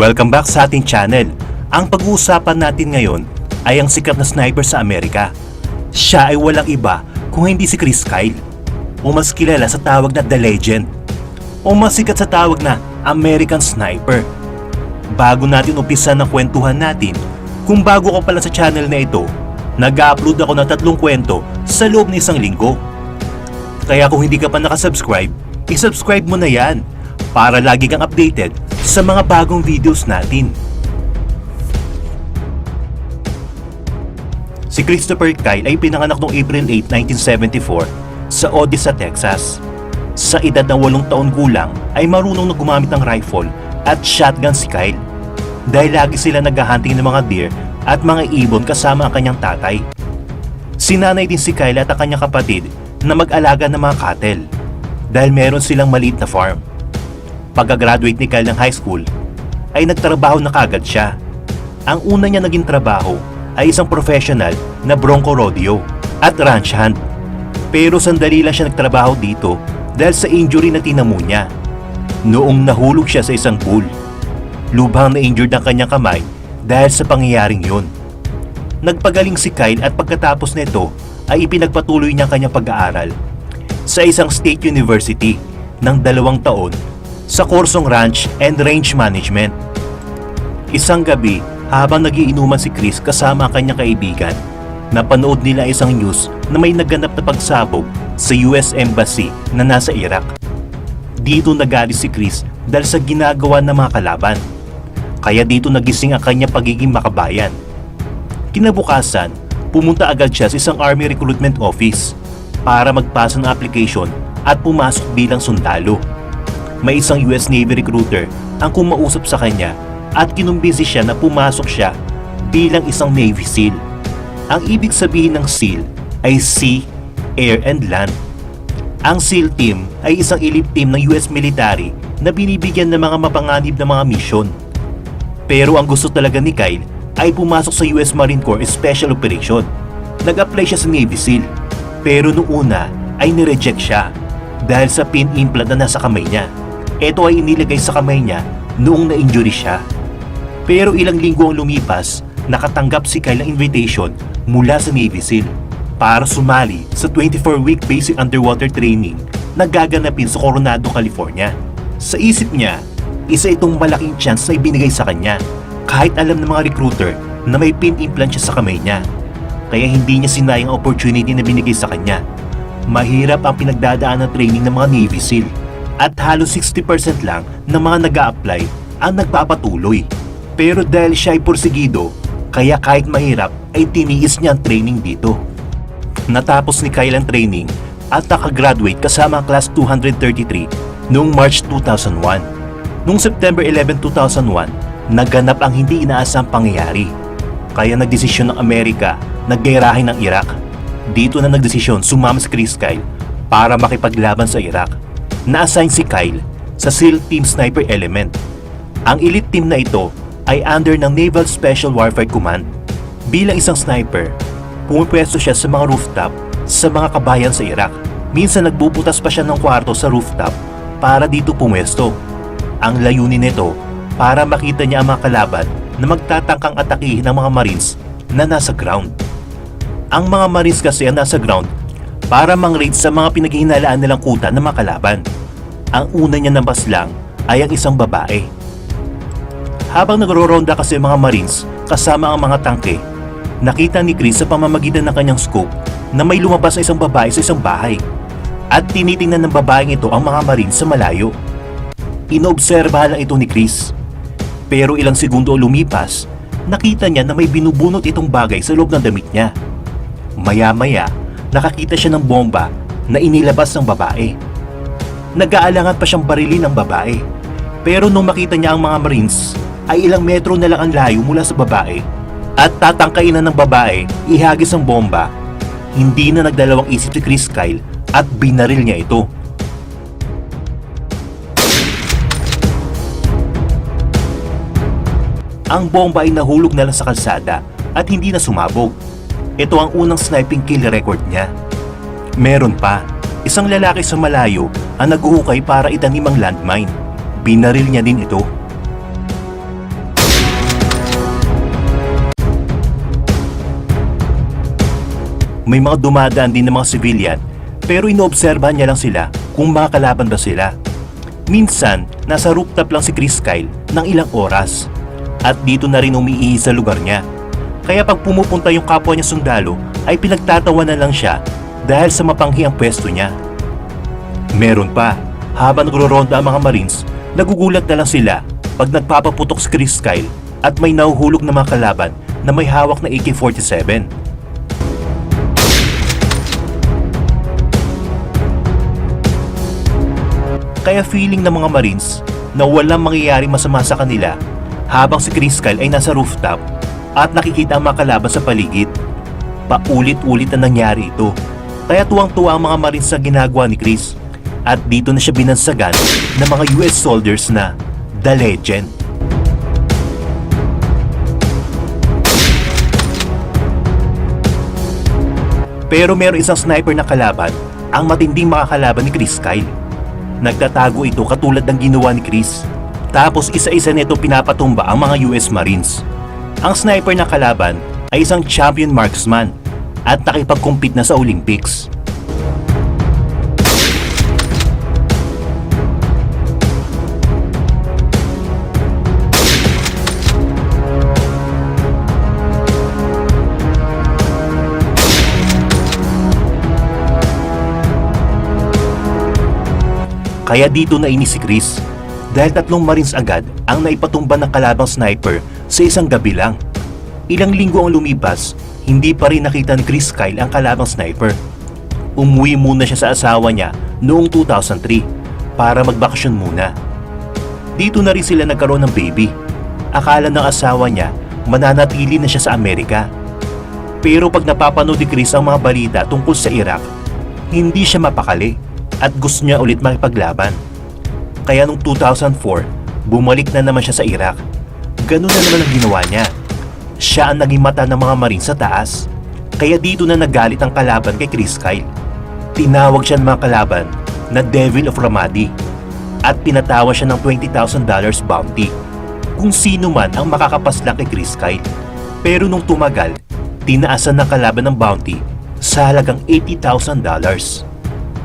Welcome back sa ating channel. Ang pag-uusapan natin ngayon ay ang sikat na sniper sa Amerika. Siya ay walang iba kung hindi si Chris Kyle, o mas kilala sa tawag na The Legend, o mas sikat sa tawag na American Sniper. Bago natin umpisa ng kwentuhan natin, kung bago ka pala sa channel na ito, nag-upload ako ng 3 kwento sa loob ng 1 linggo. Kaya kung hindi ka pa nakasubscribe, i-subscribe mo na yan para lagi kang updated sa mga bagong videos natin. Si Christopher Kyle ay pinanganak noong April 8, 1974 sa Odessa, Texas. Sa edad ng 8 taon gulang ay marunong na gumamit ng rifle at shotgun si Kyle dahil lagi sila naghahunting ng mga deer at mga ibon kasama ang kanyang tatay. Sinanay din si Kyle at ang kanyang kapatid na mag-alaga ng mga cattle dahil meron silang maliit na farm. Pagka-graduate ni Kyle ng high school, ay nagtrabaho na kagad siya. Ang una niya naging trabaho ay isang professional na bronco rodeo at ranch hand. Pero sandali lang siya nagtrabaho dito dahil sa injury na tinamo niya noong nahulog siya sa isang pool. Lubhang na-injured ang kanyang kamay dahil sa pangyayaring yun. Nagpagaling si Kyle at pagkatapos nito ay ipinagpatuloy niya ang kanyang pag-aaral sa isang state university ng 2 taon sa kursong Ranch and Range Management. Isang gabi, habang nagiinuman si Chris kasama ang kanyang kaibigan, napanood nila isang news na may naganap na pagsabog sa US Embassy na nasa Iraq. Dito nagalit si Chris dahil sa ginagawa ng mga kalaban. Kaya dito nagising ang kanyang pagiging makabayan. Kinabukasan, pumunta agad siya sa isang Army Recruitment Office para magpasa ng application at pumasok bilang sundalo. May isang US Navy recruiter ang kumausap sa kanya at kinumbinsi siya na pumasok siya bilang isang Navy SEAL. Ang ibig sabihin ng SEAL ay Sea, Air and Land. Ang SEAL team ay isang elite team ng US military na binibigyan ng mga mapanganib na mga misyon. Pero ang gusto talaga ni Kyle ay pumasok sa US Marine Corps Special Operation. Nag-apply siya sa Navy SEAL, pero noong una ay nireject siya dahil sa pin implant na nasa kamay niya. Ito ay inilagay sa kamay niya noong na-injury siya. Pero ilang linggo ang lumipas, nakatanggap si Kyle ng invitation mula sa Navy SEAL para sumali sa 24-week basic underwater training na gaganapin sa Coronado, California. Sa isip niya, isa itong malaking chance na ibinigay sa kanya kahit alam ng mga recruiter na may pin implant siya sa kamay niya. Kaya hindi niya sinayang ang opportunity na binigay sa kanya. Mahirap ang pinagdadaan ng training ng mga Navy SEAL at halos 60% lang ng mga nag-a-apply ang nagpapatuloy. Pero dahil siya ay porsigido, kaya kahit mahirap ay tiniis niya ang training dito. Natapos ni Kyle ang training at nakagraduate kasama ang Class 233 noong March 2001. Noong September 11, 2001, naganap ang hindi inaasang pangyayari. Kaya nagdesisyon ng Amerika na gerahin ng Iraq. Dito na nagdesisyon sumama si Chris Kyle para makipaglaban sa Iraq. Na-assign si Kyle sa SEAL Team Sniper Element. Ang elite team na ito ay under ng Naval Special Warfare Command. Bilang isang sniper, pumipwesto siya sa mga rooftop sa mga kabayan sa Iraq. Minsan nagbubutas pa siya ng kwarto sa rooftop para dito pumwesto. Ang layunin nito para makita niya ang mga kalaban na magtatangkang atakihin ng mga Marines na nasa ground. Ang mga Marines kasi ang nasa ground para mang-raid sa mga pinaghihinalaan nilang kuta ng mga kalaban. Ang una niya nabaslang ay ang isang babae. Habang nagro-ronda kasi ang mga Marines kasama ang mga tangke, nakita ni Chris sa pamamagitan ng kanyang scope na may lumabas na isang babae sa isang bahay at tinitingnan ng babaeng ito ang mga Marines sa malayo. Inoobserbahan lang ito ni Chris. Pero ilang segundo lumipas, nakita niya na may binubunot itong bagay sa loob ng damit niya. Maya-maya, nakakita siya ng bomba na inilabas ng babae. Nag-aalangan pa siyang barilin ng babae. Pero nung makita niya ang mga Marines, ay ilang metro na lang ang layo mula sa babae at tatangkain na ng babae ihagis ang bomba. Hindi na nagdalawang isip si Chris Kyle at binaril niya ito. Ang bomba ay nahulog na lang sa kalsada at hindi na sumabog. Ito ang unang sniping kill record niya. Meron pa, isang lalaki sa malayo ang naghuhukay para itanim ang landmine. Binaril niya din ito. May mga dumadaan din ng mga civilian pero inoobserbahan niya lang sila kung mga kalaban ba sila. Minsan, nasa rooftop lang si Chris Kyle ng ilang oras at dito na rin umiihi sa lugar niya. Kaya pag pumupunta yung kapwa niya sundalo ay pinagtatawanan lang siya dahil sa mapanghi ang pwesto niya. Meron pa, habang nagro-ronda ang mga Marines, nagugulat na lang sila pag nagpapaputok si Chris Kyle at may nahuhulog na mga kalaban na may hawak na AK-47. Kaya feeling ng mga Marines na walang mangyayaring masama sa kanila habang si Chris Kyle ay nasa rooftop at nakikita ang mga kalaban sa paligid. Paulit-ulit na nangyari ito. Kaya tuwang-tuwa ang mga Marines sa ginagawa ni Chris. At dito na siya binansagan ng mga US soldiers na The Legend. Pero meron isang sniper na kalaban ang matinding makakalaban ni Chris Kyle. Nagtatago ito katulad ng ginawa ni Chris. Tapos isa-isa nito pinapatumba ang mga US Marines. Ang sniper na kalaban ay isang champion marksman at nakipag-compete na sa Olympics. Kaya dito nainis si Chris dahil 3 Marines agad ang naipatumba ng kalabang sniper sa isang gabi lang. Ilang linggo ang lumipas, hindi pa rin nakita ni Chris Kyle ang kalabang sniper. Umuwi muna siya sa asawa niya noong 2003 para magbakasyon muna. Dito na rin sila nagkaroon ng baby. Akala ng asawa niya mananatili na siya sa Amerika. Pero pag napapanood ni Chris ang mga balita tungkol sa Iraq, hindi siya mapakali at gusto niya ulit makipaglaban. Kaya noong 2004, bumalik na naman siya sa Iraq. Ganun na naman ang ginawa niya. Siya ang naging mata ng mga Marines sa taas. Kaya dito na nagalit ang kalaban kay Chris Kyle. Tinawag siya ng mga kalaban na Devil of Ramadi at pinatawa siya ng $20,000 bounty kung sino man ang makakapaslang kay Chris Kyle. Pero nung tumagal, tinaasan ng kalaban ng bounty sa halagang $80,000.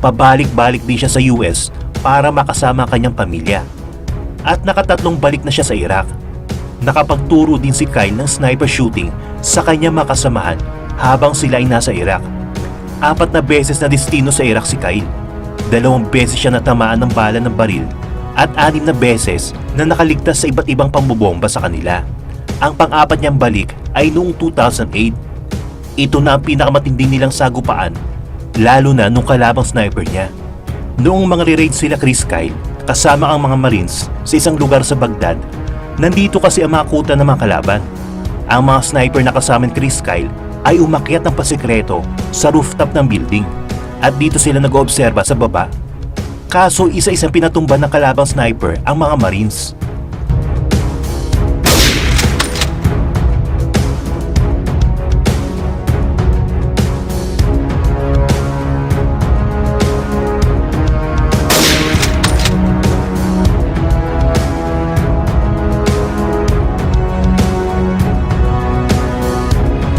Pabalik-balik din siya sa US para makasama ang kanyang pamilya. At nakatatlong balik na siya sa Iraq. Nakapagturo din si Kyle ng sniper shooting sa kanyang makasamahan habang sila ay nasa Iraq. 4 na beses na destino sa Iraq si Kyle. 2 beses siya natamaan ng bala ng baril at 6 na beses na nakaligtas sa iba't ibang pambobomba sa kanila. Ang pang-4 niyang balik ay noong 2008. Ito na ang pinakamatinding nilang sagupaan, lalo na nung kalabang sniper niya. Noong mga re-raid sila Chris Kyle kasama ang mga Marines sa isang lugar sa Baghdad, nandito kasi ang mga kuta ng mga kalaban. Ang mga sniper na kasama ni Chris Kyle ay umakyat ng pasikreto sa rooftop ng building at dito sila nag-oobserba sa baba. Kaso isa-isang pinatumba ng kalabang sniper ang mga Marines.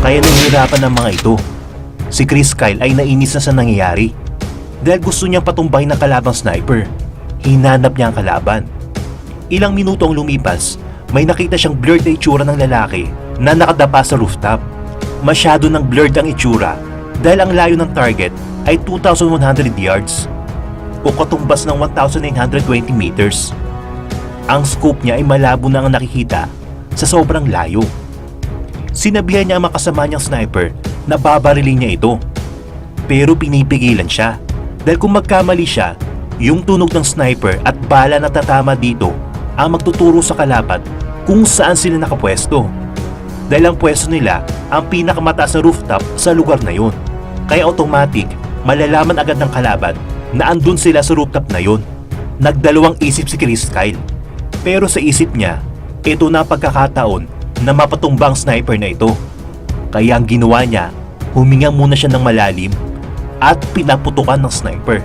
Kaya nahihirapan ng mga ito. Si Chris Kyle ay nainis na sa nangyayari dahil gusto niyang patumbahin ng kalabang sniper. Hinanap niya ang kalaban. Ilang minuto ang lumipas, may nakita siyang blurred na itsura ng lalaki na nakadapa sa rooftop. Masyado nang blurred ang itsura dahil ang layo ng target ay 2,100 yards o katumbas ng 1,920 meters. Ang scope niya ay malabo na ang nakikita sa sobrang layo. Sinabihan niya ang makasama niyang sniper na babarilin niya ito. Pero pinipigilan siya dahil kung magkamali siya, yung tunog ng sniper at bala na tatama dito ang magtuturo sa kalaban kung saan sila nakapwesto. Dahil ang pwesto nila ang pinakamataas na rooftop sa lugar na yun. Kaya automatic, malalaman agad ng kalaban na andun sila sa rooftop na yun. Nagdalawang isip si Chris Kyle. Pero sa isip niya, ito na pagkakataon na mapatumbang sniper na ito. Kaya ang ginawa niya, huminga muna siya ng malalim at pinaputukan ng sniper.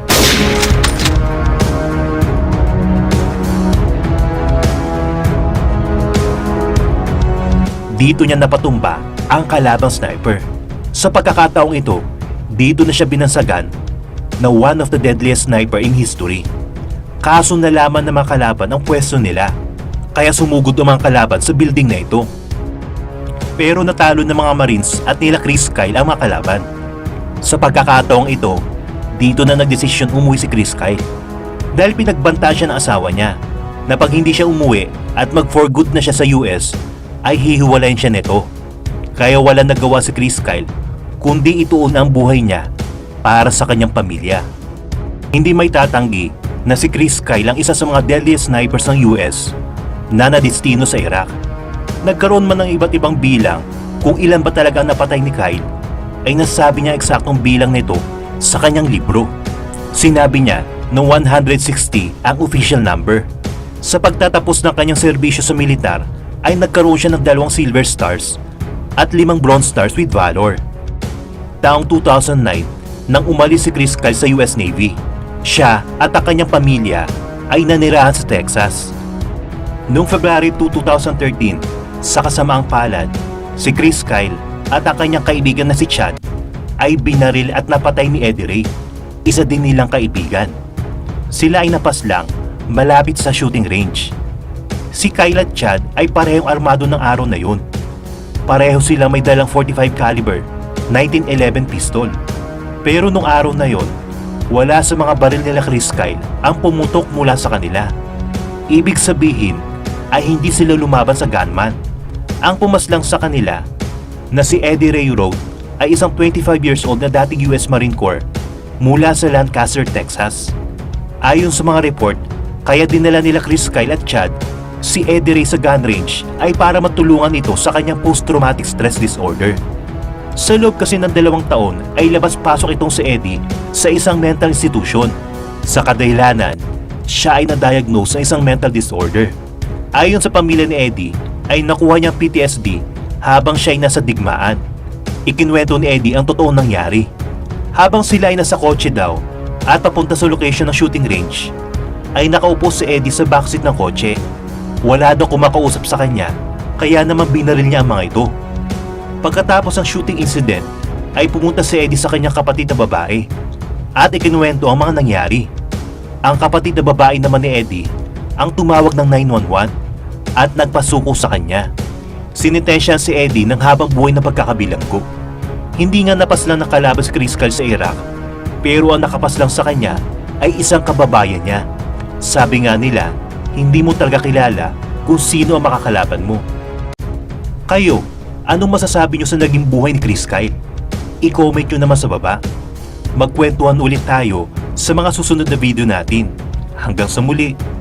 Dito niya napatumba ang kalabang sniper. Sa pagkakataong ito, Dito na siya binansagan na one of the deadliest sniper in history. Kaso nalaman ng mga kalaban ang pwesto nila, kaya sumugod ang mga kalaban sa building na ito. Pero natalo ng mga Marines at nila Chris Kyle ang mga kalaban. Sa pagkakataong ito, dito na nagdesisyon umuwi si Chris Kyle. Dahil pinagbanta siya ng asawa niya na pag hindi siya umuwi at mag-for good na siya sa US, ay hihiwalayin siya nito. Kaya wala nagawa si Chris Kyle kundi ituon ang buhay niya para sa kanyang pamilya. Hindi may tatanggi na si Chris Kyle ang isa sa mga deadliest snipers ng US na nadestino sa Iraq. Nagkaroon man ng iba't ibang bilang kung ilan ba talaga ang napatay ni Kyle, ay nasabi niya eksaktong bilang nito sa kanyang libro. Sinabi niya na 160 ang official number. Sa pagtatapos ng kanyang serbisyo sa militar, ay nagkaroon siya ng 2 Silver Stars at 5 Bronze Stars with Valor. Taong 2009, nang umalis si Chris Kyle sa US Navy, siya at ang kanyang pamilya ay nanirahan sa Texas. Noong February 2, 2013, sa kasamaang palad, si Chris Kyle at ang kanyang kaibigan na si Chad ay binaril at napatay ni Eddie Ray, isa din nilang kaibigan. Sila ay napaslang malapit sa shooting range. Si Kyle at Chad ay parehong armado ng araw na yun. Pareho sila may dalang 45 caliber 1911 pistol. Pero nung araw na yon, wala sa mga baril nila Chris Kyle ang pumutok mula sa kanila. Ibig sabihin ay hindi sila lumaban sa gunman. Ang pumaslang sa kanila na si Eddie Ray Road ay isang 25 years old na dating US Marine Corps mula sa Lancaster, Texas. Ayon sa mga report, kaya dinala nila Chris Kyle at Chad si Eddie Ray sa gun range ay para matulungan ito sa kanyang post-traumatic stress disorder. Sa loob kasi ng 2 taon ay labas-pasok itong si Eddie sa isang mental institution. Sa kadahilanan, siya ay na-diagnose ng isang mental disorder. Ayon sa pamilya ni Eddie, ay nakuha niyang PTSD habang siya ay nasa digmaan. Ikinwento ni Eddie ang totoong nangyari. Habang sila ay nasa kotse daw at papunta sa location ng shooting range, ay nakaupo si Eddie sa backseat ng kotse. Wala daw kumakausap sa kanya, kaya naman binaril niya ang mga ito. Pagkatapos ng shooting incident, ay pumunta si Eddie sa kanyang kapatid na babae at ikinuwento ang mga nangyari. Ang kapatid na babae naman ni Eddie ang tumawag ng 911 at nagpasuko sa kanya. Sinintensyahan si Eddie ng habang buhay na pagkakabilanggo. Hindi nga napaslang ng kalaban si Chris Kyle sa Iraq, pero ang nakapaslang sa kanya ay isang kababayan niya. Sabi nga nila, hindi mo talaga kilala kung sino ang makakalaban mo. Kayo, anong masasabi nyo sa naging buhay ni Chris Kyle? I-comment nyo naman sa baba. Magkwentuhan ulit tayo sa mga susunod na video natin. Hanggang sa muli!